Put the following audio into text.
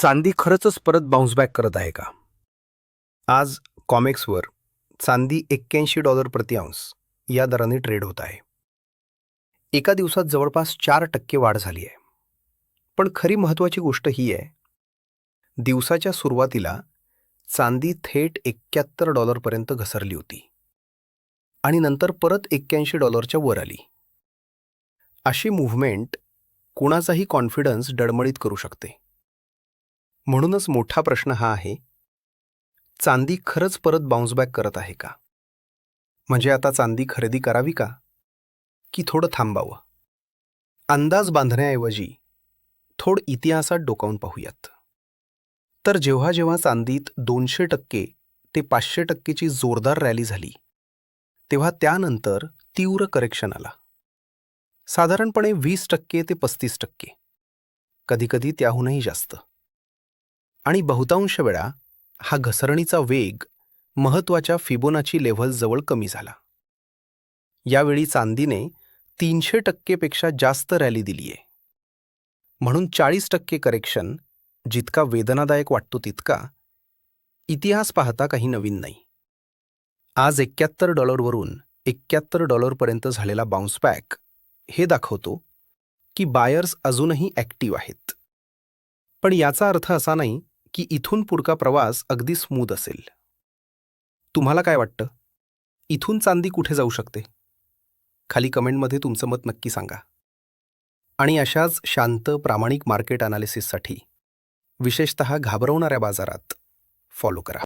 चांदी खरंच परत बाउन्स बॅक करत आहे का? आज कॉमेक्सवर चांदी $81 प्रति औंस या दराने ट्रेड होत आहे. एका दिवसात जवळपास 4% वाढ झाली आहे. पण खरी महत्त्वाची गोष्ट ही आहे, दिवसाच्या सुरुवातीला चांदी थेट $71 पर्यंत घसरली होती आणि नंतर परत $81 वर आली. अशी मूव्हमेंट कुणाचाही कॉन्फिडन्स डळमळीत करू शकते. म्हणूनच मोठा प्रश्न हा आहे, चांदी खरंच परत बाउन्स बॅक करत आहे का? म्हणजे आता चांदी खरेदी करावी का, की थोडं थांबावं? अंदाज बांधण्याऐवजी थोडं इतिहासात डोकावून पाहूयात. तर जेव्हा जेव्हा चांदीत 200% ते 500% जोरदार रॅली झाली, तेव्हा त्यानंतर तीव्र करेक्शन आला. साधारणपणे 20% ते 35%, कधीकधी त्याहूनही जास्त. आणि बहुतांश वेळा हा घसरणीचा वेग महत्त्वाच्या फिबोनाची लेव्हल जवळ कमी झाला. यावेळी चांदीने 300% पेक्षा जास्त रॅली दिलीये. म्हणून 40% करेक्शन जितका वेदनादायक वाटतो तितका इतिहास पाहता काही नवीन नाही. आज $71 वरून $71 पर्यंत झालेला बाउन्स बॅक हे दाखवतो की बायर्स अजूनही ॲक्टिव्ह आहेत. पण याचा अर्थ असा नाही की इथून पुढचा प्रवास अगदी स्मूथ असेल. तुम्हाला काय वाटतं? इथून चांदी कुठे जाऊ शकते? खाली कमेंटमध्ये तुमचं मत नक्की सांगा. आणि अशाच शांत प्रामाणिक मार्केट अनालिसिससाठी विशेषतः घाबरवणाऱ्या बाजारात फॉलो करा.